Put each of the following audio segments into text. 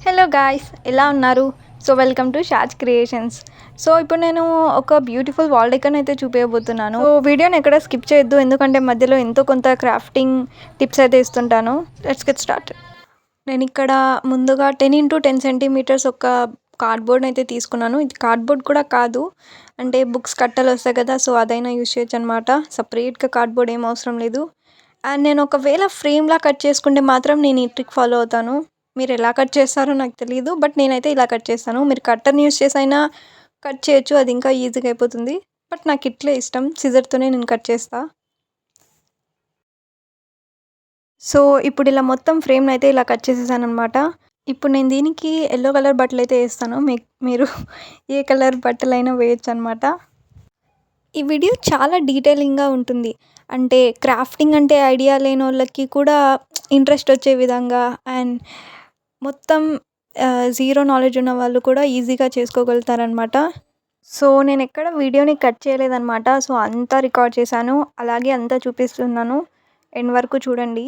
Hello guys, ఎలా ఉన్నారు? So welcome to Shaz creations. So ఇప్పుడు నేను ఒక బ్యూటిఫుల్ వాల్ డెకర్ని అయితే చూపించబోతున్నాను. సో వీడియోని ఎక్కడ స్కిప్ చేయొద్దు, ఎందుకంటే మధ్యలో ఎంతో కొంత క్రాఫ్టింగ్ టిప్స్ అయితే ఇస్తుంటాను. Let's get start. నేను ఇక్కడ ముందుగా 10x10 సెంటీమీటర్స్ ఒక కార్డ్బోర్డ్ అయితే తీసుకున్నాను. ఇది కార్డ్బోర్డ్ కూడా కాదు, అంటే బుక్స్ కట్టలు వస్తాయి కదా, సో అదైనా యూజ్ చేయొచ్చు అనమాట. సపరేట్గా కార్డ్బోర్డ్ ఏం అవసరం లేదు. అండ్ నేను ఒకవేళ ఫ్రేమ్లా కట్ చేసుకుంటే మాత్రం నేను ఈ ట్రిక్ ఫాలో అవుతాను. మీరు ఎలా కట్ చేస్తారో నాకు తెలియదు, బట్ నేనైతే ఇలా కట్ చేస్తాను. మీరు కట్టర్ని యూస్ చేసి అయినా కట్ చేయొచ్చు, అది ఇంకా ఈజీగా అయిపోతుంది. బట్ నాకు ఇట్లే ఇష్టం, సిజర్తోనే నేను కట్ చేస్తా. సో ఇప్పుడు ఇలా మొత్తం ఫ్రేమ్ని అయితే ఇలా కట్ చేసేసాను అనమాట. ఇప్పుడు నేను దీనికి ఎల్లో కలర్ బట్టలు అయితే వేస్తాను. మీరు ఏ కలర్ బట్టలైనా వేయచ్చు అనమాట. ఈ వీడియో చాలా డీటెయిలింగ్గా ఉంటుంది, అంటే క్రాఫ్టింగ్ అంటే ఐడియా లేని వాళ్ళకి కూడా ఇంట్రెస్ట్ వచ్చే విధంగా, అండ్ మొత్తం జీరో నాలెడ్జ్ ఉన్న వాళ్ళు కూడా ఈజీగా చేసుకోగలుగుతారనమాట. సో నేను ఎక్కడ వీడియోని కట్ చేయలేదన్నమాట. సో అంతా రికార్డ్ చేశాను, అలాగే అంతా చూపిస్తున్నాను. ఎండ్ వరకు చూడండి.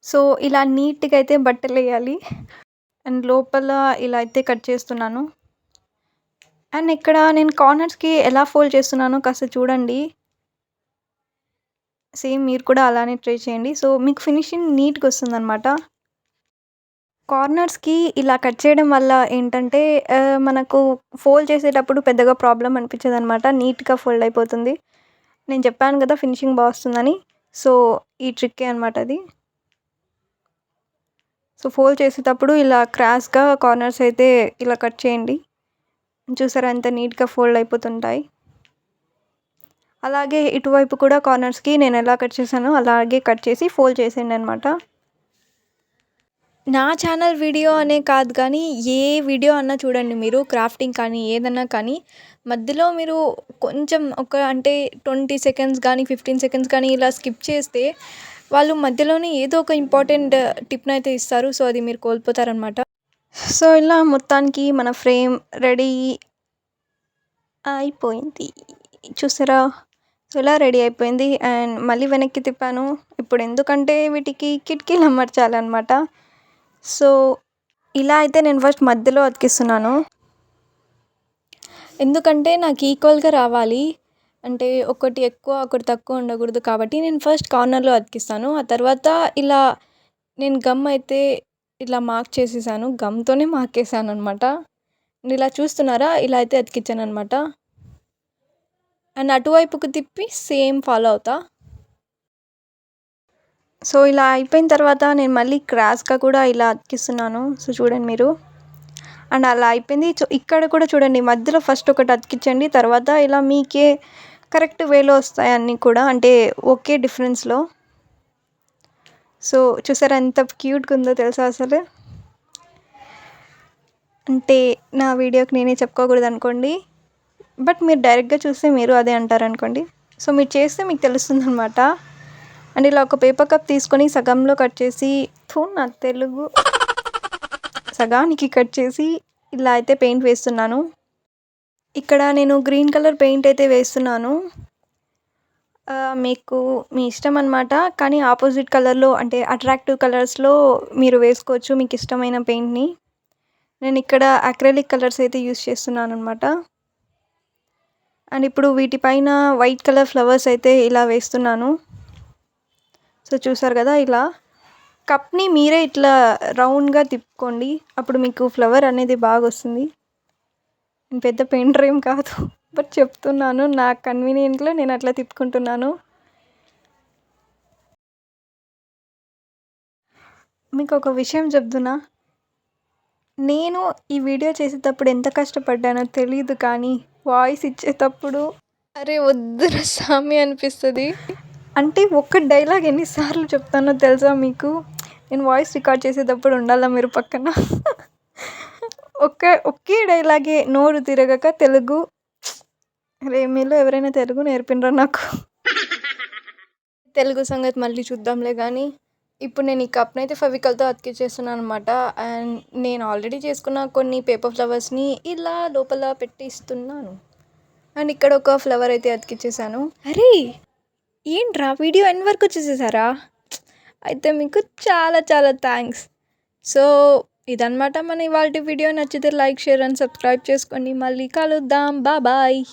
సో ఇలా నీట్గా అయితే బట్టలు వేయాలి, అండ్ లోపల ఇలా అయితే కట్ చేస్తున్నాను. అండ్ ఇక్కడ నేను కార్నర్స్కి ఎలా ఫోల్డ్ చేస్తున్నానో కాస్త చూడండి. సేమ్ మీరు కూడా అలానే ట్రై చేయండి, సో మీకు ఫినిషింగ్ నీట్గా వస్తుందన్నమాట. కార్నర్స్కి ఇలా కట్ చేయడం వల్ల ఏంటంటే మనకు ఫోల్డ్ చేసేటప్పుడు పెద్దగా ప్రాబ్లం అనిపించదు అనమాట. నీట్గా ఫోల్డ్ అయిపోతుంది. నేను చెప్పాను కదా ఫినిషింగ్ బాగా వస్తుందని, సో ఈ ట్రిక్కే అనమాట అది. సో ఫోల్డ్ చేసేటప్పుడు ఇలా క్రాస్గా కార్నర్స్ అయితే ఇలా కట్ చేయండి. చూసారా ఎంత నీట్గా ఫోల్డ్ అయిపోతుంటాయి. అలాగే ఇటువైపు కూడా కార్నర్స్కి నేను ఎలా కట్ చేశానో అలాగే కట్ చేసి ఫోల్డ్ చేసేయండి అనమాట. నా ఛానల్ వీడియో అనే కాదు కానీ ఏ వీడియో అన్నా చూడండి, మీరు క్రాఫ్టింగ్ కానీ ఏదన్నా కానీ మధ్యలో మీరు కొంచెం అంటే 20 సెకండ్స్ కానీ 15 సెకండ్స్ కానీ ఇలా స్కిప్ చేస్తే వాళ్ళు మధ్యలోనే ఏదో ఒక ఇంపార్టెంట్ టిప్ని అయితే ఇస్తారు. సో అది మీరు కోల్పోతారనమాట. సో ఇలా మొత్తానికి మన ఫ్రేమ్ రెడీ అయిపోయింది, చూసారా? సో ఇలా రెడీ అయిపోయింది. అండ్ మళ్ళీ వెనక్కి తిప్పాను. ఇప్పుడు ఎందుకంటే వీటికి కిటికీలు అమర్చాలన్నమాట. సో ఇలా అయితే నేను ఫస్ట్ మధ్యలో అతికిస్తున్నాను, ఎందుకంటే నాకు ఈక్వల్గా రావాలి. అంటే ఒకటి ఎక్కువ ఒకటి తక్కువ ఉండకూడదు, కాబట్టి నేను ఫస్ట్ కార్నర్లో అతికిస్తాను. ఆ తర్వాత ఇలా నేను గమ్ అయితే ఇలా మార్క్ చేసేసాను, గమ్తోనే మార్క్ వేసాను అనమాట. ఇలా చూస్తున్నారా, ఇలా అయితే అతికించాను అనమాట. అండ్ అటువైపుకు తిప్పి సేమ్ ఫాలో అవుతా. సో ఇలా అయిపోయిన తర్వాత నేను మళ్ళీ క్రాస్గా కూడా ఇలా అతికిస్తున్నాను. సో చూడండి మీరు, అండ్ అలా అయిపోయింది. సో ఇక్కడ కూడా చూడండి, మధ్యలో ఫస్ట్ ఒకటి అతికించండి, తర్వాత ఇలా మీకే కరెక్ట్ వేలో వస్తాయి అన్నీ కూడా, అంటే ఒకే డిఫరెన్స్లో. సో చూసారా ఎంత క్యూట్గా ఉందో తెలుసా అసలు. అంటే నా వీడియోకి నేనే చెప్పుకోకూడదు అనుకోండి, బట్ మీరు డైరెక్ట్గా చూస్తే మీరు అదే అంటారు అనుకోండి. సో మీరు చేస్తే మీకు తెలుస్తుంది అనమాట. అండ్ ఇలా ఒక పేపర్ కప్ తీసుకొని సగంలో కట్ చేసి, నా తెలుగు సగానికి కట్ చేసి ఇలా అయితే పెయింట్ వేస్తున్నాను. ఇక్కడ నేను గ్రీన్ కలర్ పెయింట్ అయితే వేస్తున్నాను. మీకు మీ ఇష్టం అనమాట, కానీ ఆపోజిట్ కలర్లో అంటే అట్రాక్టివ్ కలర్స్లో మీరు వేసుకోవచ్చు మీకు ఇష్టమైన పెయింట్ని. నేను ఇక్కడ అక్రిలిక్ కలర్స్ అయితే యూస్ చేస్తున్నాను అనమాట. అండ్ ఇప్పుడు వీటిపైన వైట్ కలర్ ఫ్లవర్స్ అయితే ఇలా వేస్తున్నాను. సో చూసారు కదా, ఇలా కప్ని మీరే ఇట్లా రౌండ్గా తిప్పుకోండి, అప్పుడు మీకు ఫ్లవర్ అనేది బాగా వస్తుంది. పెద్ద పెయింటర్ ఏం కాదు, బట్ చెప్తున్నాను, నా కన్వీనియంట్లో నేను అట్లా తిప్పుకుంటున్నాను. మీకు ఒక విషయం చెప్తున్నా, నేను ఈ వీడియో చేసేటప్పుడు ఎంత కష్టపడ్డానో తెలీదు, కానీ వాయిస్ ఇచ్చేటప్పుడు అరే వద్దురా సామి అనిపిస్తుంది. అంటే ఒక్క డైలాగ్ ఎన్నిసార్లు చెప్తానో తెలుసా మీకు? నేను వాయిస్ రికార్డ్ చేసేటప్పుడు ఉండాలా మీరు పక్కన. ఒకే డైలాగే నోరు తిరగక తెలుగు. అరే మీలో ఎవరైనా తెలుగు నేర్పినరా నాకు? తెలుగు సంగతి మళ్ళీ చూద్దాంలే. కానీ ఇప్పుడు నేను ఈ కప్ని అయితే ఫెవికల్తో అతికిచ్చేస్తున్నాను అనమాట. అండ్ నేను ఆల్రెడీ చేసుకున్న కొన్ని పేపర్ ఫ్లవర్స్ని ఇలా లోపల పెట్టి ఇస్తున్నాను. అండ్ ఇక్కడ ఒక ఫ్లవర్ అయితే అతికిచ్చేసాను. అరే ఏంట్రా వీడియో ఎండ్ వరకు చూసేసారా? అయితే మీకు చాలా చాలా థ్యాంక్స్. సో ఇదనమాట మన ఇవాల్టి వీడియో. నచ్చితే లైక్, షేర్ అండ్ సబ్స్క్రైబ్ చేసుకోండి. మళ్ళీ కలుద్దాం. బాయ్.